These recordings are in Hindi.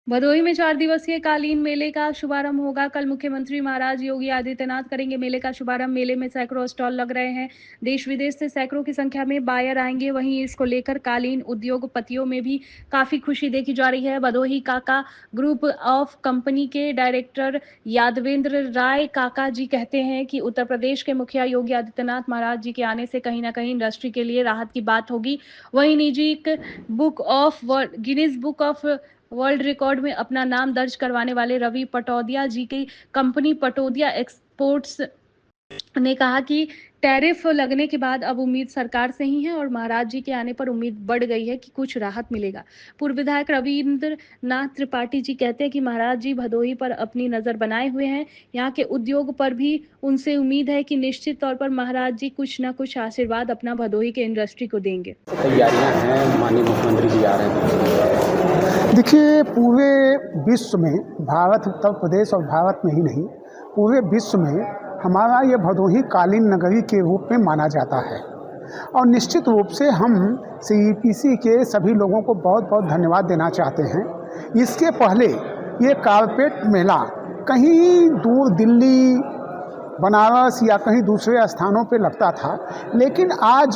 भदोही में 4 दिवसीय कालीन मेले का शुभारंभ होगा। कल मुख्यमंत्री महाराज योगी आदित्यनाथ करेंगे मेले का शुभारंभ। मेले में सैकड़ों स्टॉल लग रहे हैं। देश विदेश से सैकड़ों की संख्या में बायर आएंगे। वहीं इसको लेकर कालीन उद्योगपतियों में भी काफी खुशी देखी जा रही है। भदोही काका ग्रुप ऑफ कंपनी के डायरेक्टर यादवेंद्र राय काका जी कहते हैं कि उत्तर प्रदेश के मुखिया योगी आदित्यनाथ महाराज जी के आने से कहीं ना कहीं इंडस्ट्री के लिए राहत की बात होगी। वहीं Guinness book of world record में अपना नाम दर्ज करवाने वाले रवि पटौदिया जी की कंपनी पटौदिया एक्सपोर्ट्स ने कहा कि टैरिफ लगने के बाद अब उम्मीद सरकार से ही है और महाराज जी के आने पर उम्मीद बढ़ गई है कि कुछ राहत मिलेगा। पूर्व विधायक रविंद्र नाथ त्रिपाठी जी कहते हैं कि महाराज जी भदोही पर अपनी नजर बनाए हुए हैं। यहाँ के उद्योग पर भी उनसे उम्मीद है कि निश्चित तौर पर महाराज जी कुछ ना कुछ आशीर्वाद अपना भदोही के इंडस्ट्री को देंगे। तैयारियां हैं, माननीय मुख्यमंत्री जी आ रहे हैं। देखिए, पूरे विश्व में, भारत, उत्तर प्रदेश और भारत में ही नहीं, पूरे विश्व में हमारा ये भदोही कालीन नगरी के रूप में माना जाता है। और निश्चित रूप से हम CEPC के सभी लोगों को बहुत बहुत धन्यवाद देना चाहते हैं। इसके पहले ये कारपेट मेला कहीं दूर दिल्ली, बनारस या कहीं दूसरे स्थानों पे लगता था, लेकिन आज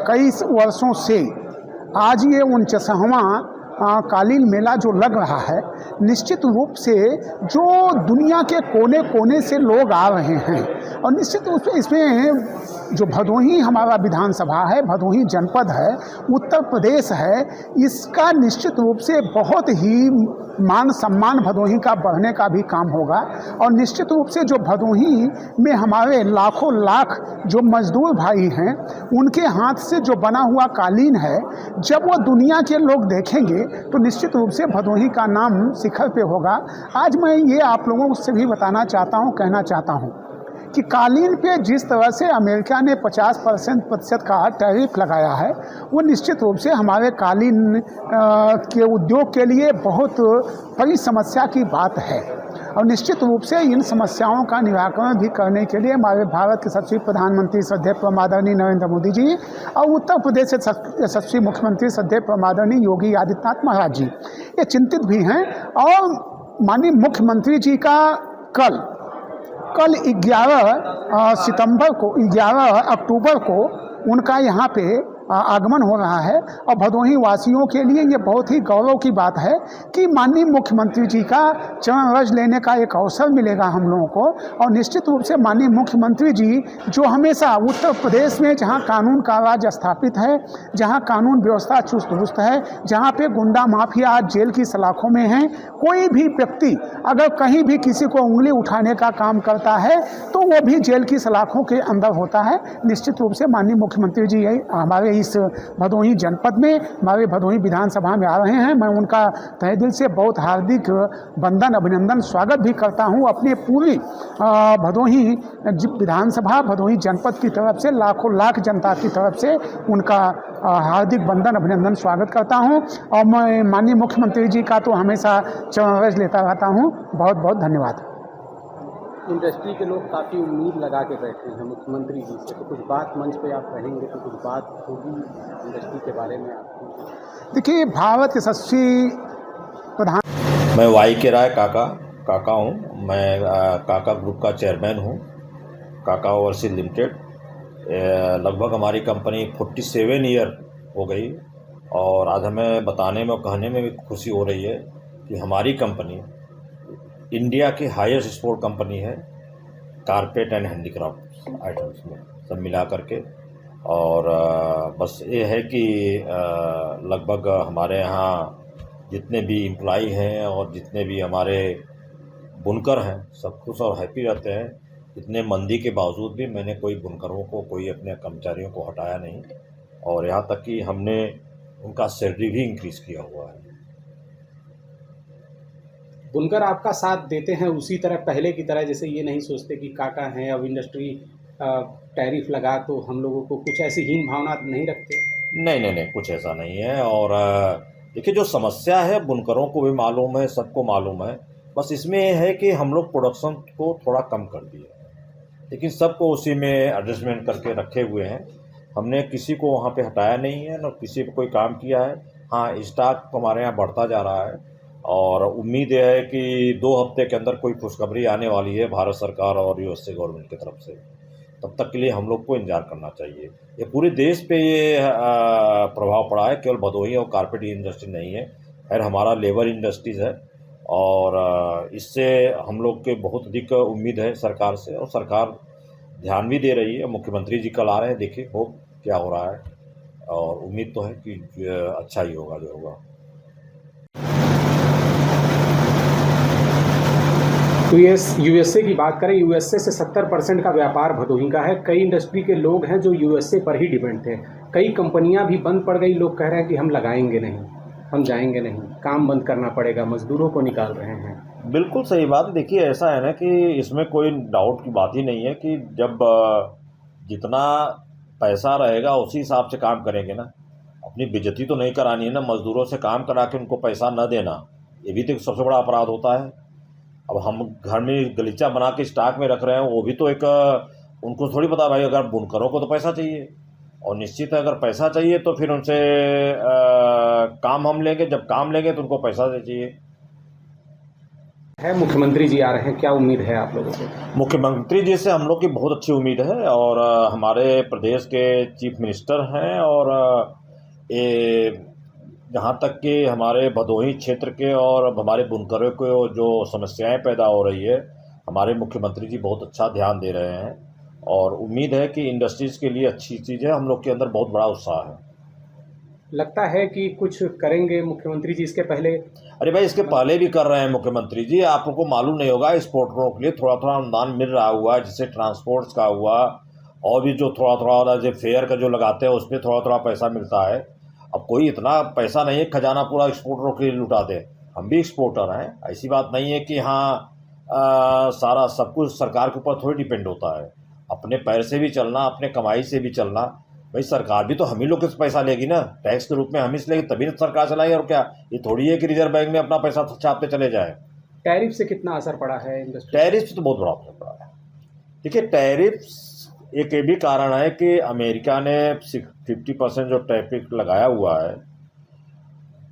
कई वर्षों से आज ये 49वां कालीन मेला जो लग रहा है, निश्चित रूप से जो दुनिया के कोने कोने से लोग आ रहे हैं और निश्चित रूप से इसमें जो भदोही हमारा विधानसभा है, भदोही जनपद है, उत्तर प्रदेश है, इसका निश्चित रूप से बहुत ही मान सम्मान भदोही का बढ़ने का भी काम होगा। और निश्चित रूप से जो भदोही में हमारे लाखों लाख जो मजदूर भाई हैं, उनके हाथ से जो बना हुआ कालीन है, जब वो दुनिया के लोग देखेंगे तो निश्चित रूप से भदोही का नाम शिखर पे होगा। आज मैं ये आप लोगों से भी बताना चाहता हूँ, कहना चाहता हूँ कि कालीन पे जिस तरह से अमेरिका ने 50% का टैरिफ लगाया है, वो निश्चित रूप से हमारे कालीन के उद्योग के लिए बहुत बड़ी समस्या की बात है। और निश्चित रूप से इन समस्याओं का निराकरण भी करने के लिए हमारे भारत के यशस्वी प्रधानमंत्री श्रद्धेय परम आदरणीय नरेंद्र मोदी जी और उत्तर प्रदेश के यशस्वी मुख्यमंत्री श्रद्धेय परम आदरणीय योगी आदित्यनाथ महाराज जी ये चिंतित भी हैं। और माननीय मुख्यमंत्री जी का कल 11 अक्टूबर को उनका यहाँ पे आगमन हो रहा है। और भदोही वासियों के लिए ये बहुत ही गौरव की बात है कि माननीय मुख्यमंत्री जी का चरण रज लेने का एक अवसर मिलेगा हम लोगों को। और निश्चित रूप से माननीय मुख्यमंत्री जी जो हमेशा उत्तर प्रदेश में जहाँ कानून का राज स्थापित है, जहाँ कानून व्यवस्था चुस्त दुरुस्त है, जहाँ पे गुंडा माफिया आज जेल की सलाखों में हैं, कोई भी व्यक्ति अगर कहीं भी किसी को उंगली उठाने का काम करता है तो वो भी जेल की सलाखों के अंदर होता है। निश्चित रूप से माननीय मुख्यमंत्री जी हमारे इस भदोही जनपद में, हमारे भदोही विधानसभा में आ रहे हैं। मैं उनका तहे दिल से बहुत हार्दिक वंदन, अभिनंदन, स्वागत भी करता हूं। अपने पूरी भदोही विधानसभा, भदोही जनपद की तरफ से, लाखों लाख जनता की तरफ से उनका हार्दिक वंदन, अभिनंदन, स्वागत करता हूं। और मैं माननीय मुख्यमंत्री जी का तो हमेशा चरण रज लेता रहता हूं। बहुत बहुत धन्यवाद। इंडस्ट्री के लोग काफ़ी उम्मीद लगा के बैठे हैं मुख्यमंत्री जी से, तो कुछ बात मंच पे आप कहेंगे तो कुछ बात होगी इंडस्ट्री के बारे में आपकी? देखिए, भारत यशस्वी प्रधान, मैं YK राय काका हूँ। मैं काका ग्रुप का चेयरमैन हूँ, काका ओवरसीज लिमिटेड। लगभग हमारी कंपनी 47 ईयर हो गई और आज हमें बताने में और कहने में भी खुशी हो रही है कि हमारी कंपनी इंडिया की हाईएस्ट एक्सपोर्ट कंपनी है कारपेट एंड हैंडीक्राफ्ट आइटम्स में, सब मिला करके। और बस ये है कि लगभग हमारे यहाँ जितने भी एम्प्लॉई हैं और जितने भी हमारे बुनकर हैं, सब खुश और हैप्पी रहते हैं। इतने मंदी के बावजूद भी मैंने कोई बुनकरों को, कोई अपने कर्मचारियों को हटाया नहीं और यहाँ तक कि हमने उनका सैलरी भी इंक्रीज़ किया हुआ है। बुनकर आपका साथ देते हैं उसी तरह, पहले की तरह, जैसे ये नहीं सोचते कि काका हैं अब इंडस्ट्री टैरिफ लगा तो हम लोगों को, कुछ ऐसी हीन भावना नहीं रखते? नहीं, कुछ ऐसा नहीं है। और देखिए, जो समस्या है बुनकरों को भी मालूम है, सबको मालूम है। बस इसमें यह है कि हम लोग प्रोडक्शन को थोड़ा कम कर दिए लेकिन सबको उसी में एडजस्टमेंट करके रखे हुए हैं। हमने किसी को वहाँ पे हटाया नहीं है, न किसी पे कोई काम किया है। हाँ, स्टॉक हमारे यहाँ बढ़ता जा रहा है और उम्मीद है कि 2 हफ्ते के अंदर कोई खुशखबरी आने वाली है भारत सरकार और यूएसए गवर्नमेंट की तरफ से। तब तक के लिए हम लोग को इंतजार करना चाहिए। ये पूरे देश पे ये प्रभाव पड़ा है, केवल भदोही और कारपेट इंडस्ट्री नहीं है, खैर हमारा लेबर इंडस्ट्रीज़ है और इससे हम लोग के बहुत अधिक उम्मीद है सरकार से, और सरकार ध्यान भी दे रही है। मुख्यमंत्री जी कल आ रहे हैं, देखिए हो क्या हो रहा है, और उम्मीद तो है कि अच्छा ही होगा जो होगा। तो यूएसए की बात करें, यूएसए से 70% का व्यापार भदोही का है। कई इंडस्ट्री के लोग हैं जो यूएसए पर ही डिपेंड थे। कई कंपनियां भी बंद पड़ गई, लोग कह रहे हैं कि हम लगाएंगे नहीं, हम जाएंगे नहीं, काम बंद करना पड़ेगा, मजदूरों को निकाल रहे हैं। बिल्कुल सही बात। देखिए ऐसा है ना कि इसमें कोई डाउट की बात ही नहीं है कि जब जितना पैसा रहेगा उसी हिसाब से काम करेंगे ना। अपनी बेइज्जती तो नहीं करानी है ना, मजदूरों से काम करा के उनको पैसा न देना, ये भी तो सबसे बड़ा अपराध होता है। अब हम घर में गलीचा बना के स्टॉक में रख रहे हैं, वो भी तो एक उनको थोड़ी पता भाई, अगर बुनकरों को तो पैसा चाहिए, और निश्चित है अगर पैसा चाहिए तो फिर उनसे काम हम लेंगे, जब काम लेंगे तो उनको पैसा चाहिए। मुख्यमंत्री जी आ रहे हैं, क्या उम्मीद है आप लोगों को? मुख्यमंत्री जी से हम लोग की बहुत अच्छी उम्मीद है, और हमारे प्रदेश के चीफ मिनिस्टर हैं, और ये जहाँ तक कि हमारे भदोही क्षेत्र के और हमारे बुनकरों को जो समस्याएं पैदा हो रही है, हमारे मुख्यमंत्री जी बहुत अच्छा ध्यान दे रहे हैं, और उम्मीद है कि इंडस्ट्रीज़ के लिए अच्छी चीज़ है। हम लोग के अंदर बहुत बड़ा उत्साह है। लगता है कि कुछ करेंगे मुख्यमंत्री जी इसके पहले? अरे भाई, इसके पहले भी कर रहे हैं मुख्यमंत्री जी। आपको मालूम नहीं होगा, एक्सपोर्टरों के लिए थोड़ा थोड़ा अनुदान मिल रहा हुआ है, जैसे ट्रांसपोर्ट्स का हुआ, और भी जो थोड़ा थोड़ा जो फेयर का जो लगाते हैं उसमें थोड़ा थोड़ा पैसा मिलता है। अब कोई इतना पैसा नहीं है खजाना पूरा एक्सपोर्टरों के लिए लुटा दे। हम भी एक्सपोर्टर हैं, ऐसी बात नहीं है कि हाँ सारा सब कुछ सरकार के ऊपर थोड़ी डिपेंड होता है। अपने पैर से भी चलना, अपने कमाई से भी चलना। भाई सरकार भी तो हम ही लोग से पैसा लेगी ना, टैक्स के रूप में हम ही से लेगी, तभी ना सरकार चलाएगी। और क्या ये थोड़ी है कि रिजर्व बैंक में अपना पैसा छापते चले जाए। टैरिफ से कितना असर पड़ा है इंडस्ट्री? टैरिफ से तो बहुत बड़ा असर पड़ा है। देखिए, टैरिफ एक ये भी कारण है कि अमेरिका ने 50% जो टैरिफ लगाया हुआ है,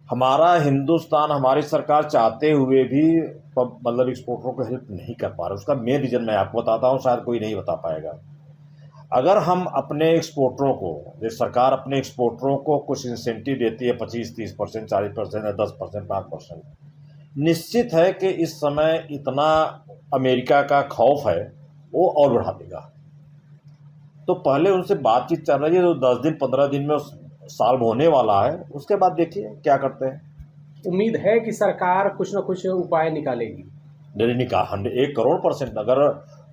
हमारा हिंदुस्तान, हमारी सरकार चाहते हुए भी मतलब एक्सपोर्टरों को हेल्प नहीं कर पा रहा। उसका मेन रीज़न मैं आपको बताता हूँ, शायद कोई नहीं बता पाएगा। अगर हम अपने एक्सपोर्टरों को, जैसे सरकार अपने एक्सपोर्टरों को कुछ इंसेंटिव देती है 25-30%, 40% या 10%, 5%, निश्चित है कि इस समय इतना अमेरिका का खौफ है, वो और बढ़ा देगा। तो पहले उनसे बातचीत चल रही है, तो 10 दिन 15 दिन में साल होने वाला है, उसके बाद देखिए क्या करते हैं। उम्मीद है कि सरकार कुछ न कुछ उपाय निकालेगी। नहीं निकाल 1,000,000%। अगर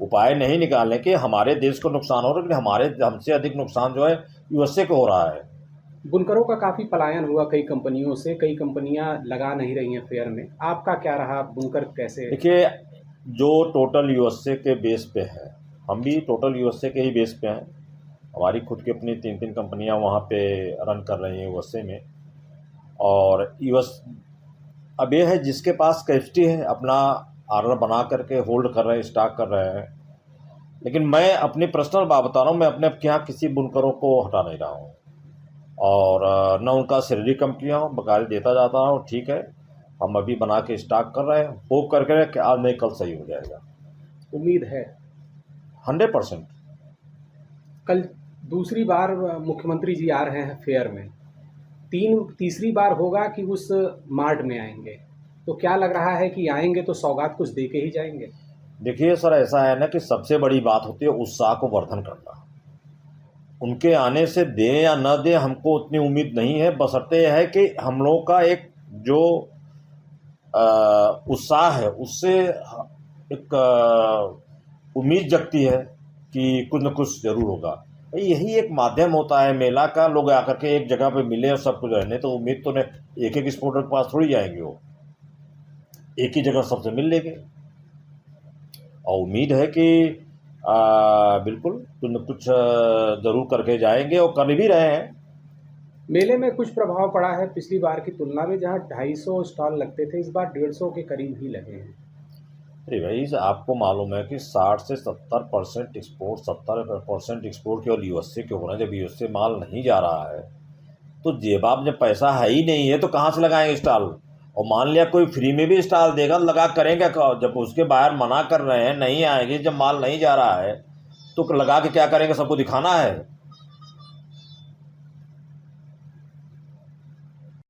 उपाय नहीं निकालने के, हमारे देश को नुकसान हो रहा है, लेकिन हमारे हमसे अधिक नुकसान जो है यूएसए को हो रहा है। बुनकरों का काफ़ी पलायन हुआ कई कंपनियों से, कई कंपनियां लगा नहीं रही हैं फेयर में। आपका क्या रहा, बुनकर कैसे? देखिए, जो टोटल यूएसए के बेस पे है, हम भी टोटल यूएसए के ही बेस पे हैं। हमारी खुद की अपनी 3-3 कंपनियां वहाँ पे रन कर रही हैं यूएसए में। और अब ये है जिसके पास कैपेसिटी है, अपना ऑर्डर बना करके होल्ड कर रहे हैं, स्टॉक कर रहे हैं। लेकिन मैं अपनी पर्सनल बात बता रहा हूँ, मैं अपने यहाँ किसी बुनकरों को हटा नहीं रहा हूँ, और न उनका सैलरी कम किया हूँ, बकायदे देता जाता हूँ। ठीक है, हम अभी बना के स्टॉक कर रहे हैं, होप करके कि आज नहीं कल सही हो जाएगा। उम्मीद है 100%। कल दूसरी बार मुख्यमंत्री जी आ रहे हैं फेयर में, तीसरी बार होगा कि उस मार्ट में आएंगे, तो क्या लग रहा है कि आएंगे तो सौगात कुछ दे के ही जाएंगे? देखिए सर, ऐसा है ना कि सबसे बड़ी बात होती है उत्साह को वर्धन करना। उनके आने से दें या न दें, हमको उतनी उम्मीद नहीं है, बशर्ते है कि हम लोगों का एक जो उत्साह है उससे एक उम्मीद जगती है कि कुछ न कुछ ज़रूर होगा। यही एक माध्यम होता है मेला का, लोग आकर के एक जगह पे मिले और सब कुछ रहने, तो उम्मीद तो नहीं एक एक्सपोर्टर के पास थोड़ी जाएंगे, वो एक ही जगह सबसे मिल लेंगे। और उम्मीद है कि बिल्कुल कुछ न कुछ ज़रूर करके जाएंगे, और कर भी रहे हैं। मेले में कुछ प्रभाव पड़ा है पिछली बार की तुलना में, जहां 250 स्टॉल लगते थे, इस बार 150 के करीब ही लगे हैं। अरे भाई आपको मालूम है कि 60 से 70% एक्सपोर्ट, 70% एक्सपोर्ट केवल यूएसए क्यों हो रहा है। जब यूएसए माल नहीं जा रहा है तो जेबाब में पैसा है ही नहीं है तो कहाँ से लगाएंगे स्टॉल। और मान लिया कोई फ्री में भी स्टॉल देगा तो लगा करेंगे, जब उसके बाहर मना कर रहे हैं नहीं आएंगे, जब माल नहीं जा रहा है तो लगा के क्या करेंगे, सबको दिखाना है।